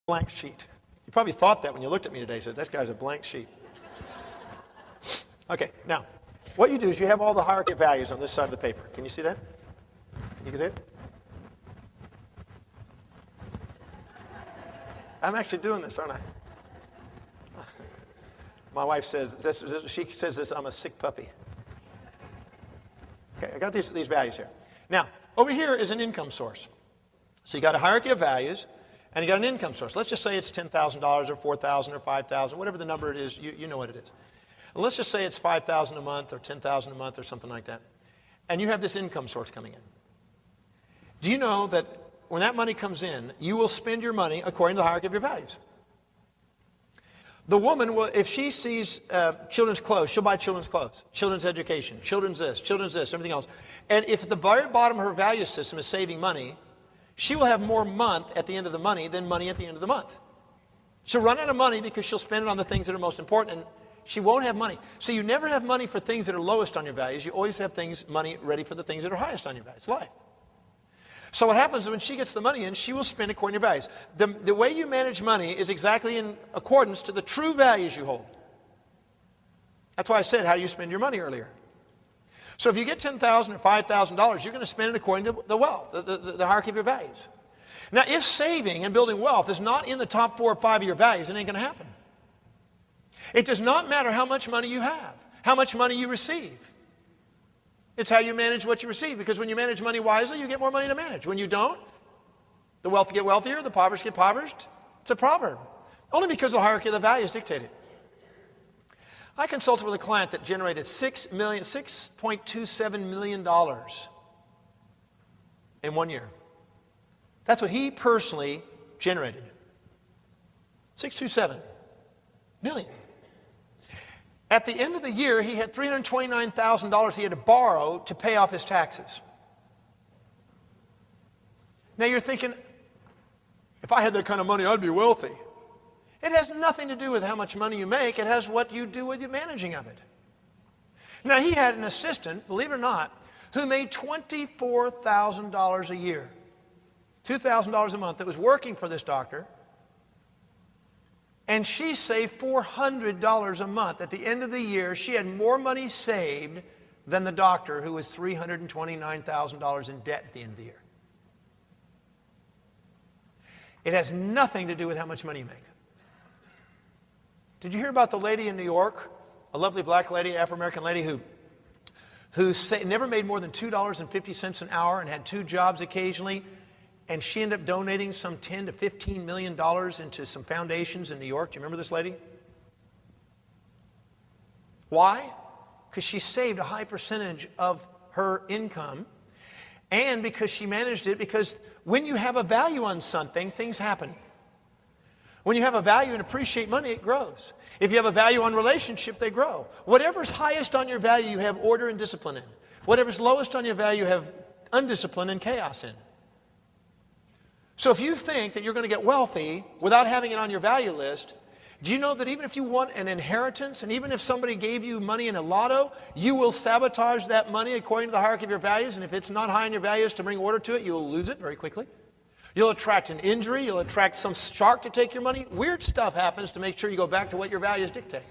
blank sheet. You probably thought that when you looked at me today. You said, that guy's a blank sheet. Okay, now, what you do is you have all the hierarchy of values on this side of the paper. Can you see that? You can see it? I'm actually doing this, aren't I? My wife says, she says this, I'm a sick puppy. Okay, I got these values here. Now, over here is an income source. So you got a hierarchy of values, and you got an income source. Let's just say it's $10,000 or $4,000 or $5,000, whatever the number it is, you know what it is. And let's just say it's $5,000 a month or $10,000 a month or something like that. And you have this income source coming in. Do you know that when that money comes in, you will spend your money according to the hierarchy of your values? The woman will, if she sees children's clothes, she'll buy children's clothes, children's education, children's this, everything else. And if the very bottom of her value system is saving money, she will have more month at the end of the money than money at the end of the month. She'll run out of money because she'll spend it on the things that are most important, and she won't have money. So you never have money for things that are lowest on your values. You always have money ready for the things that are highest on your values. Life. So what happens is when she gets the money in, she will spend according to your values. The way you manage money is exactly in accordance to the true values you hold. That's why I said how you spend your money earlier. So if you get $10,000 or $5,000, you're going to spend it according to the wealth, the hierarchy of your values. Now, if saving and building wealth is not in the top 4 or 5 of your values, it ain't going to happen. It does not matter how much money you have, how much money you receive. It's how you manage what you receive, because when you manage money wisely, you get more money to manage. When you don't, the wealthy get wealthier, the impoverished get impoverished. It's a proverb. Only because the hierarchy of the values dictate it. I consulted with a client that generated $6.27 million in 1 year. That's what he personally generated. 627 million. At the end of the year, he had $329,000 he had to borrow to pay off his taxes. Now you're thinking, if I had that kind of money, I'd be wealthy. It has nothing to do with how much money you make. It has what you do with the managing of it. Now he had an assistant, believe it or not, who made $24,000 a year, $2,000 a month, that was working for this doctor. And she saved $400 a month. At the end of the year, she had more money saved than the doctor, who was $329,000 in debt at the end of the year. It has nothing to do with how much money you make. Did you hear about the lady in New York, a lovely black lady, Afro-American lady, who never made more than $2.50 an hour and had 2 jobs occasionally? And she ended up donating some $10 to $15 million into some foundations in New York. Do you remember this lady? Why? Because she saved a high percentage of her income, and because she managed it, because when you have a value on something, things happen. When you have a value and appreciate money, it grows. If you have a value on relationship, they grow. Whatever's highest on your value, you have order and discipline in. Whatever's lowest on your value, you have undiscipline and chaos in. So if you think that you're going to get wealthy without having it on your value list, do you know that even if you want an inheritance, and even if somebody gave you money in a lotto, you will sabotage that money according to the hierarchy of your values, and if it's not high on your values to bring order to it, you'll lose it very quickly. You'll attract an injury, you'll attract some shark to take your money. Weird stuff happens to make sure you go back to what your values dictate.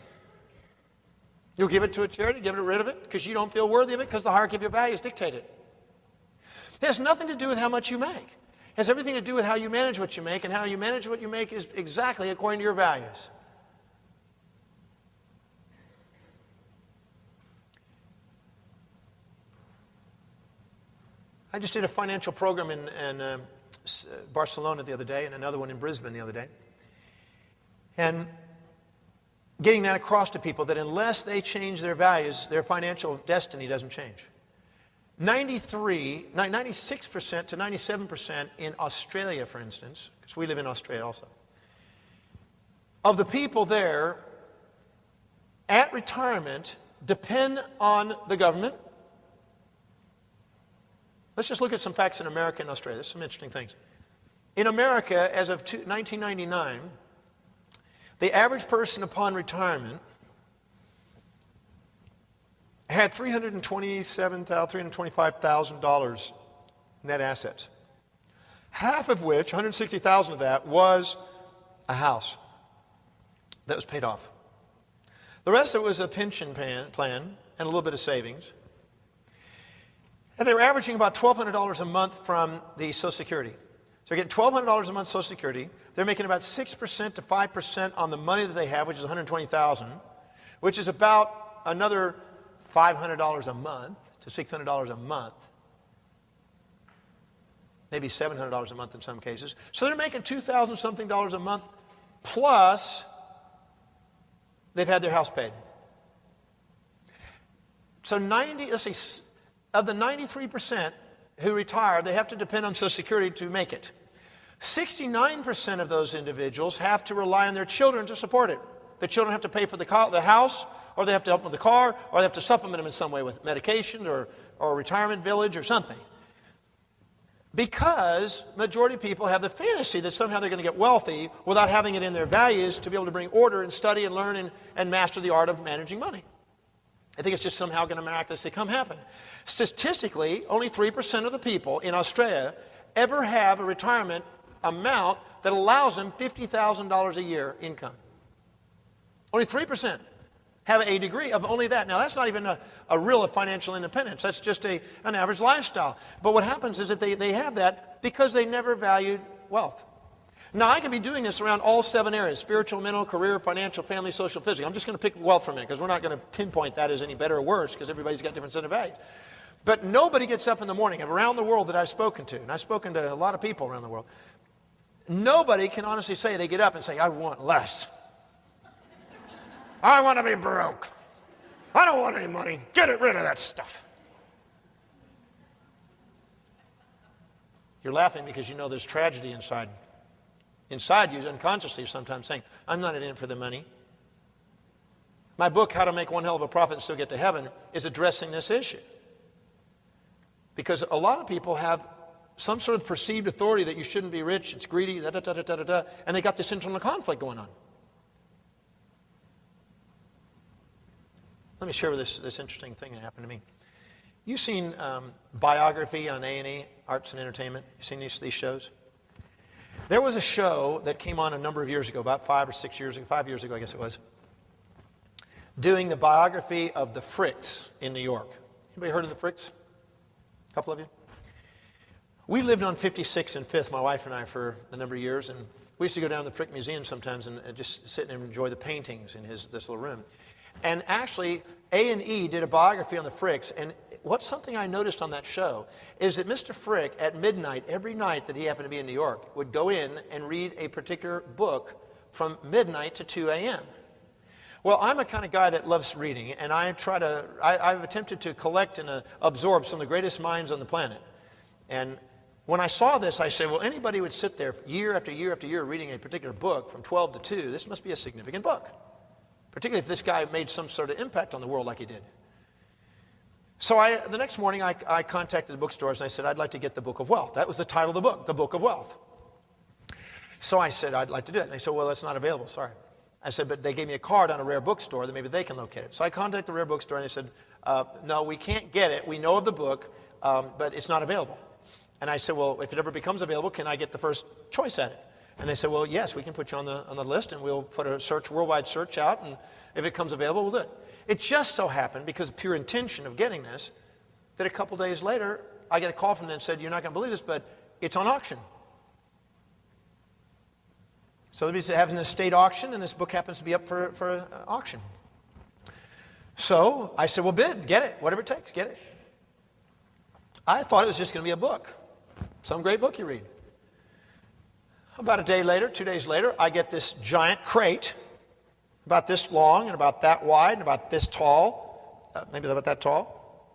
You'll give it to a charity, give rid of it, because you don't feel worthy of it, because the hierarchy of your values dictate it. It has nothing to do with how much you make. It has everything to do with how you manage what you make, and how you manage what you make is exactly according to your values. I just did a financial program in Barcelona the other day, and another one in Brisbane the other day. And getting that across to people that unless they change their values, their financial destiny doesn't change. 96% to 97% in Australia, for instance, because we live in Australia also, of the people there at retirement depend on the government. Let's just look at some facts in America and Australia. There's some interesting things. In America, as of 1999, the average person upon retirement had $325,000 net assets. Half of which, $160,000 of that, was a house that was paid off. The rest of it was a pension plan and a little bit of savings. And they were averaging about $1,200 a month from the Social Security. So they're getting $1,200 a month Social Security. They're making about 6% to 5% on the money that they have, which is $120,000, which is about another $500 a month to $600 a month. Maybe $700 a month in some cases. So they're making $2,000 something a month, plus they've had their house paid. So of the 93% who retire, they have to depend on Social Security to make it. 69% of those individuals have to rely on their children to support it. The children have to pay for the house, or they have to help them with the car, or they have to supplement them in some way with medication or a retirement village or something. Because majority of people have the fantasy that somehow they're going to get wealthy without having it in their values to be able to bring order and study and learn and master the art of managing money. I think it's just somehow going to miraculously come happen. Statistically, only 3% of the people in Australia ever have a retirement amount that allows them $50,000 a year income. Only 3% have a degree of only that. Now, that's not even a real financial independence. That's just an average lifestyle. But what happens is that they have that because they never valued wealth. Now, I could be doing this around all 7 areas: spiritual, mental, career, financial, family, social, physical. I'm just going to pick wealth for a minute because we're not going to pinpoint that as any better or worse because everybody's got different set of values. But nobody gets up in the morning around the world that I've spoken to, and I've spoken to a lot of people around the world, nobody can honestly say they get up and say, I want less. I want to be broke. I don't want any money. Get rid of that stuff. You're laughing because you know there's tragedy inside. Inside you, unconsciously, sometimes saying, I'm not in it for the money. My book, How to Make One Hell of a Profit and Still Get to Heaven, is addressing this issue. Because a lot of people have some sort of perceived authority that you shouldn't be rich, it's greedy, and they got this internal conflict going on. Let me share this interesting thing that happened to me. You've seen Biography on A&E, Arts and Entertainment. You've seen these shows? There was a show that came on a number of years ago, about 5 or 6 years ago, 5 years ago I guess it was, doing the biography of the Fricks in New York. Anybody heard of the Fricks? A couple of you? We lived on 56th and 5th, my wife and I, for a number of years, and we used to go down to the Frick Museum sometimes and just sit and enjoy the paintings in this little room. And actually, A&E did a biography on the Fricks, and what's something I noticed on that show is that Mr. Frick, at midnight, every night that he happened to be in New York, would go in and read a particular book from midnight to 2 a.m. Well, I'm a kind of guy that loves reading, and I've attempted to collect and absorb some of the greatest minds on the planet. And when I saw this, I said, well, anybody would sit there year after year after year reading a particular book from 12 to 2, this must be a significant book. Particularly if this guy made some sort of impact on the world like he did. So the next morning, I contacted the bookstores and I said, I'd like to get the Book of Wealth. That was the title of the book, The Book of Wealth. So I said, I'd like to do it. And they said, well, that's not available, sorry. I said, but they gave me a card on a rare bookstore that maybe they can locate it. So I contacted the rare bookstore and they said, no, we can't get it. We know of the book, but it's not available. And I said, well, if it ever becomes available, can I get the first choice at it? And they said, well, yes, we can put you on the list, and we'll put a worldwide search out, and if it comes available, we'll do it. It just so happened, because of pure intention of getting this, that a couple days later, I get a call from them and said, you're not going to believe this, but it's on auction. So they're having an estate auction, and this book happens to be up for auction. So I said, well, bid, get it, whatever it takes, get it. I thought it was just going to be a book, some great book you read. About a day later, 2 days later, I get this giant crate, about this long and about that wide and about this tall, maybe about that tall,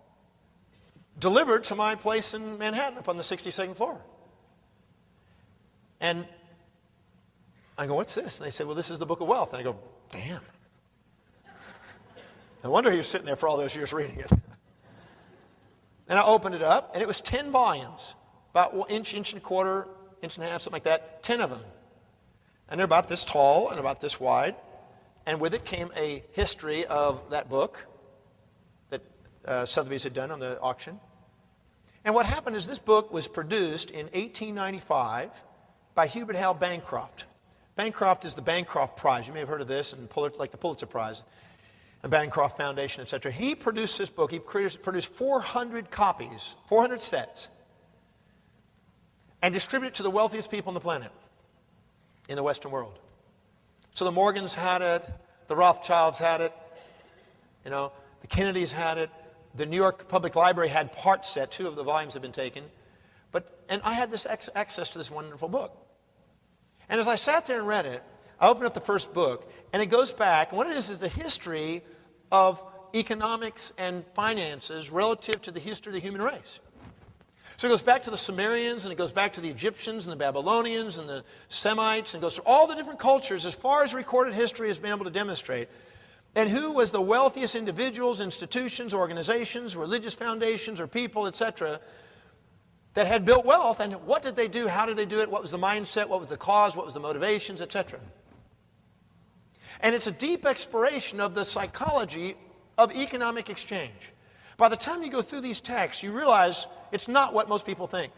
delivered to my place in Manhattan up on the 62nd floor. And I go, what's this? And they said, well, this is the Book of Wealth. And I go, damn. No wonder he was sitting there for all those years reading it. And I opened it up, and it was 10 volumes, about an inch and a quarter, inch and a half, something like that, 10 of them. And they're about this tall and about this wide. And with it came a history of that book that Sotheby's had done on the auction. And what happened is this book was produced in 1895 by Hubert Hal Bancroft. Bancroft is the Bancroft Prize. You may have heard of this, and like the Pulitzer Prize, the Bancroft Foundation, etc. He produced this book. He produced 400 copies, 400 sets, and distributed it to the wealthiest people on the planet in the Western world. So the Morgans had it, the Rothschilds had it, the Kennedys had it, the New York Public Library had part set, 2 of the volumes have been taken. And I had this access to this wonderful book. And as I sat there and read it, I opened up the first book, and it goes back, and what it is the history of economics and finances relative to the history of the human race. So it goes back to the Sumerians, and it goes back to the Egyptians, and the Babylonians, and the Semites, and goes through all the different cultures as far as recorded history has been able to demonstrate, and who was the wealthiest individuals, institutions, organizations, religious foundations, or people, etc., that had built wealth, and what did they do, how did they do it, what was the mindset, what was the cause, what was the motivations, etc. And it's a deep exploration of the psychology of economic exchange. By the time you go through these texts, you realize it's not what most people think.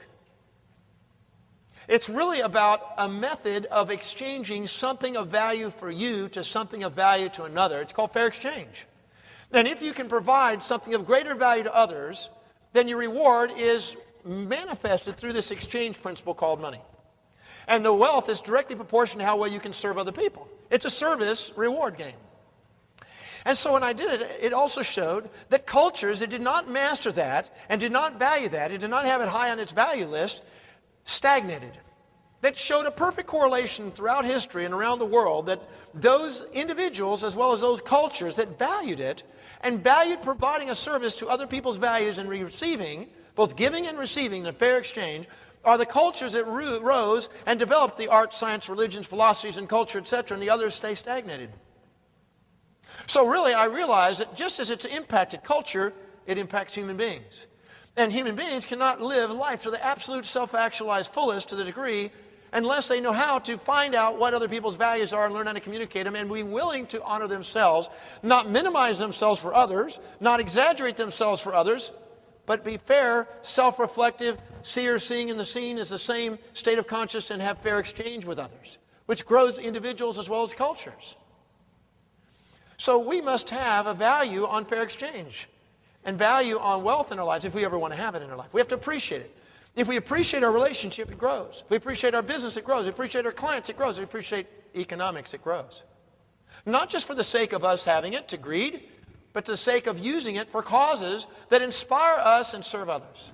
It's really about a method of exchanging something of value for you to something of value to another. It's called fair exchange. And if you can provide something of greater value to others, then your reward is manifested through this exchange principle called money. And the wealth is directly proportional to how well you can serve other people. It's a service reward game. And so when I did it, it also showed that cultures that did not master that and did not value that, and did not have it high on its value list, stagnated. That showed a perfect correlation throughout history and around the world that those individuals as well as those cultures that valued it and valued providing a service to other people's values and receiving, both giving and receiving, the fair exchange, are the cultures that rose and developed the arts, science, religions, philosophies, and culture, etc., and the others stay stagnated. So really, I realized that just as it's impacted culture, it impacts human beings. And human beings cannot live life to the absolute self-actualized fullest to the degree unless they know how to find out what other people's values are and learn how to communicate them and be willing to honor themselves, not minimize themselves for others, not exaggerate themselves for others, but be fair, self-reflective, seer, seeing in the seen is the same state of consciousness, and have fair exchange with others, which grows individuals as well as cultures. So we must have a value on fair exchange and value on wealth in our lives if we ever want to have it in our life. We have to appreciate it. If we appreciate our relationship, it grows. If we appreciate our business, it grows. If we appreciate our clients, it grows. If we appreciate economics, it grows. Not just for the sake of us having it to greed, but for the sake of using it for causes that inspire us and serve others.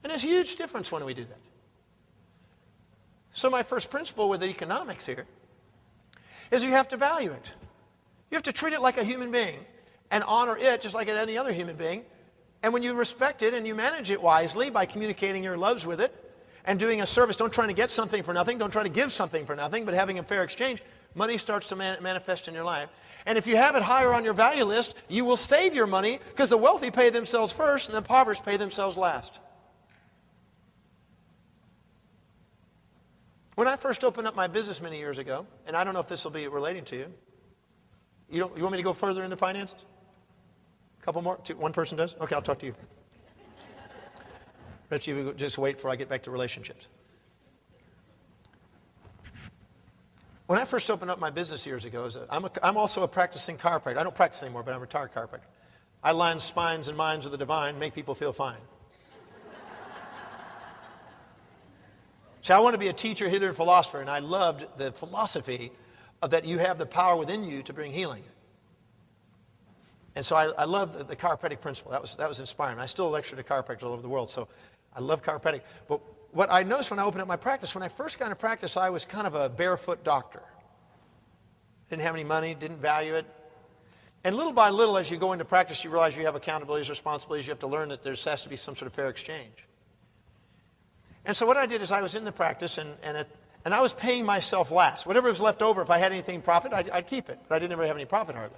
And there's a huge difference when we do that. So my first principle with economics here is you have to value it. You have to treat it like a human being and honor it just like any other human being. And when you respect it and you manage it wisely by communicating your loves with it and doing a service, don't try to get something for nothing, don't try to give something for nothing, but having a fair exchange, money starts to manifest in your life. And if you have it higher on your value list, you will save your money because the wealthy pay themselves first and the impoverished pay themselves last. When I first opened up my business many years ago, and I don't know if this will be relating to you, you want me to go further into finances? A couple more? One person does? Okay, I'll talk to you. Rich, you just wait before I get back to relationships. When I first opened up my business years ago, I'm also a practicing chiropractor. I don't practice anymore, but I'm a retired chiropractor. I line spines and minds with the divine, make people feel fine. So I want to be a teacher, healer, and philosopher, and I loved the philosophy of that you have the power within you to bring healing. And so I love the chiropractic principle. That was inspiring. I still lecture to chiropractors all over the world, so I love chiropractic. But what I noticed when I opened up my practice, when I first got into practice, I was kind of a barefoot doctor. Didn't have any money, didn't value it. And little by little, as you go into practice, you realize you have accountabilities, responsibilities. You have to learn that there has to be some sort of fair exchange. And so what I did is I was in the practice, and I was paying myself last. Whatever was left over, if I had anything profit, I'd keep it. But I didn't ever have any profit hardly.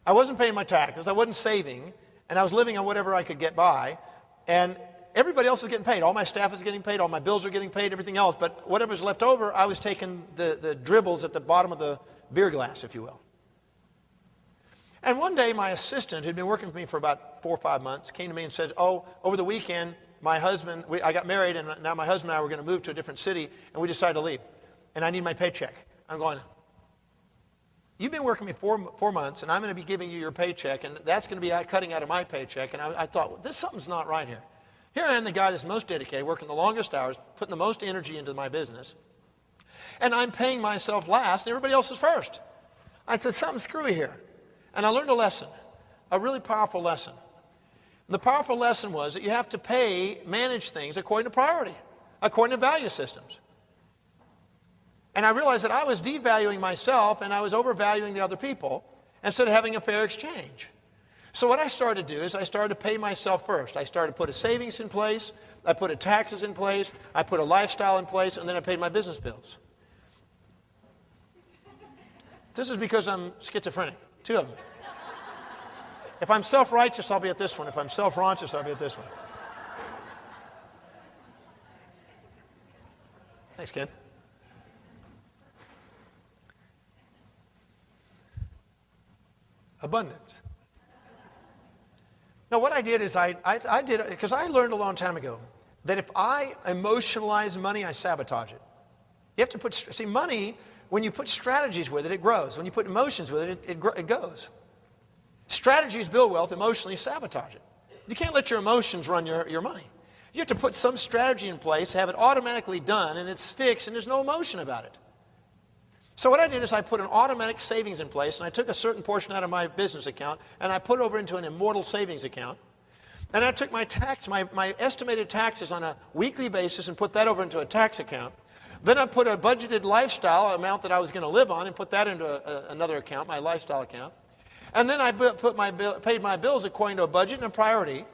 I wasn't paying my taxes. I wasn't saving. And I was living on whatever I could get by. And everybody else was getting paid. All my staff was getting paid. All my bills were getting paid, everything else. But whatever was left over, I was taking the dribbles at the bottom of the beer glass, if you will. And one day, my assistant, who'd been working with me for about 4 or 5 months, came to me and said, over the weekend, my husband, I got married, and now my husband and I were going to move to a different city, and we decided to leave. And I need my paycheck. I'm going, you've been working me 4 months, and I'm going to be giving you your paycheck, and that's going to be cutting out of my paycheck. And I thought, well, something's not right here. Here I am, the guy that's most dedicated, working the longest hours, putting the most energy into my business, and I'm paying myself last, and everybody else is first. I said, something's screwy here. And I learned a lesson, a really powerful lesson. And the powerful lesson was that you have to manage things according to priority, according to value systems. And I realized that I was devaluing myself and I was overvaluing the other people instead of having a fair exchange. So what I started to do is I started to pay myself first. I started to put a savings in place, I put a taxes in place, I put a lifestyle in place, and then I paid my business bills. This is because I'm schizophrenic, 2 of them. If I'm self-righteous, I'll be at this one. If I'm self-righteous, I'll be at this one. Thanks, Ken. Abundance. Now, what I did is I did, because I learned a long time ago that if I emotionalize money, I sabotage it. You have to put, money, when you put strategies with it, it grows. When you put emotions with it, it goes. Strategies build wealth, emotionally sabotage it. You can't let your emotions run your money. You have to put some strategy in place, have it automatically done, and it's fixed, and there's no emotion about it. So what I did is I put an automatic savings in place, and I took a certain portion out of my business account, and I put it over into an immortal savings account. And I took my estimated taxes on a weekly basis and put that over into a tax account. Then I put a budgeted lifestyle amount that I was going to live on and put that into another account, my lifestyle account. And then I paid my bills according to a budget and a priority.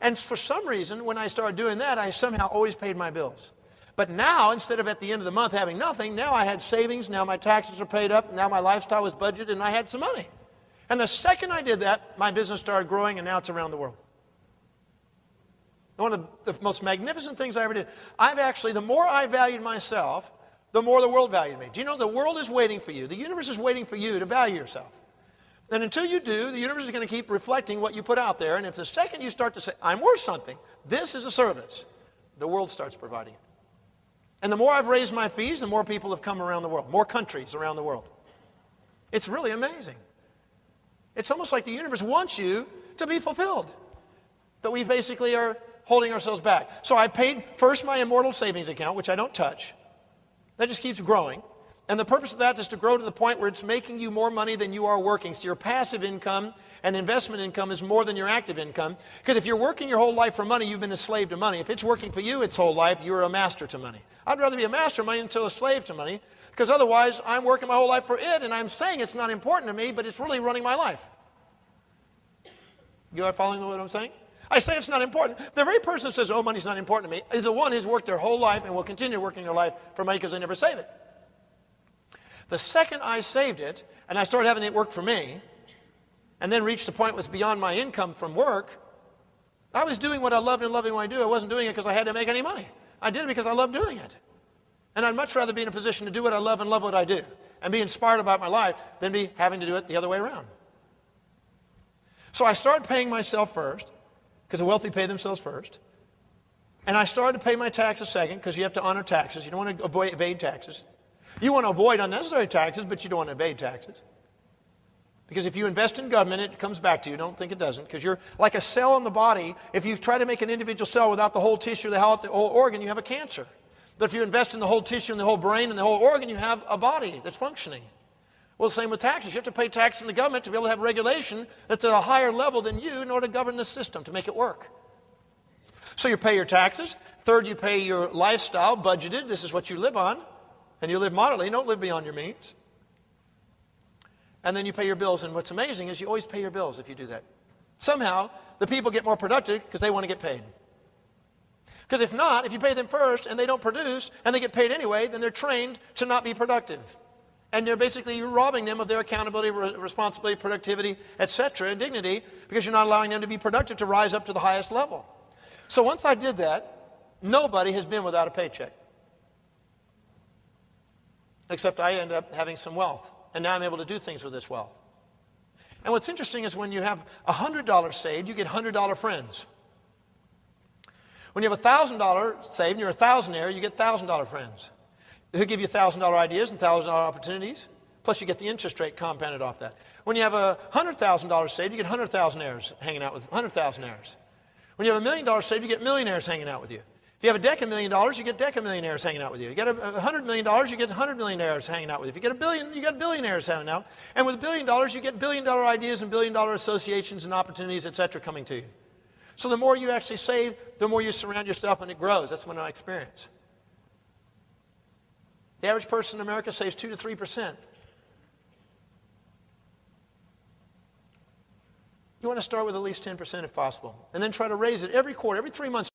And for some reason, when I started doing that, I somehow always paid my bills. But now, instead of at the end of the month having nothing, now I had savings, now my taxes are paid up, now my lifestyle was budgeted, and I had some money. And the second I did that, my business started growing, and now it's around the world. One of the most magnificent things I ever did. The more I valued myself, the more the world valued me. Do you know the world is waiting for you? The universe is waiting for you to value yourself. And until you do, the universe is going to keep reflecting what you put out there. And if the second you start to say, I'm worth something, this is a service, the world starts providing it. And the more I've raised my fees, the more people have come around the world, more countries around the world. It's really amazing. It's almost like the universe wants you to be fulfilled. But we basically are holding ourselves back. So I paid first my immortal savings account, which I don't touch. That just keeps growing. And the purpose of that is to grow to the point where it's making you more money than you are working. So your passive income and investment income is more than your active income. Because if you're working your whole life for money, you've been a slave to money. If it's working for you its whole life, you're a master to money. I'd rather be a master of money than a slave to money. Because otherwise, I'm working my whole life for it, and I'm saying it's not important to me, but it's really running my life. You are following what I'm saying? I say it's not important. The very person that says, oh, money's not important to me, is the one who's worked their whole life and will continue working their life for money because they never save it. The second I saved it, and I started having it work for me, and then reached the point that was beyond my income from work, I was doing what I loved and loving what I do. I wasn't doing it because I had to make any money. I did it because I loved doing it. And I'd much rather be in a position to do what I love and love what I do, and be inspired about my life than be having to do it the other way around. So I started paying myself first, because the wealthy pay themselves first. And I started to pay my taxes second, because you have to honor taxes. You don't want to evade taxes. You want to avoid unnecessary taxes, but you don't want to evade taxes. Because if you invest in government, it comes back to you. Don't think it doesn't, because you're like a cell in the body. If you try to make an individual cell without the whole tissue, the whole organ, you have a cancer. But if you invest in the whole tissue and the whole brain and the whole organ, you have a body that's functioning. Well, the same with taxes. You have to pay taxes in the government to be able to have regulation that's at a higher level than you in order to govern the system, to make it work. So you pay your taxes. Third, you pay your lifestyle, budgeted. This is what you live on. And you live moderately. You don't live beyond your means. And then you pay your bills. And what's amazing is you always pay your bills if you do that. Somehow, the people get more productive because they want to get paid. Because if not, if you pay them first and they don't produce and they get paid anyway, then they're trained to not be productive. And you're basically robbing them of their accountability, responsibility, productivity, etc., and dignity, because you're not allowing them to be productive to rise up to the highest level. So once I did that, nobody has been without a paycheck. Except I end up having some wealth. And now I'm able to do things with this wealth. And what's interesting is when you have $100 saved, you get $100 friends. When you have $1,000 saved and you're a thousandaire, you get $1,000 friends. He'll give you $1,000 ideas and $1,000 opportunities. Plus, you get the interest rate compounded off that. When you have $100,000 saved, you get 100,000 heirs hanging out with 100,000 heirs. When you have $1 million saved, you get millionaires hanging out with you. If you have a $10,000,000, you get $10,000,000 hanging out with you. You get $100 million, you get $100 millionaires hanging out with you. If you get $1 billion, you get billionaires hanging out. And with $1 billion, you get $1 billion ideas and $1 billion associations and opportunities, etc., coming to you. So the more you actually save, the more you surround yourself, and it grows. That's what I experience. The average person in America saves 2 to 3%. You want to start with at least 10% if possible, and then try to raise it every quarter, every 3 months.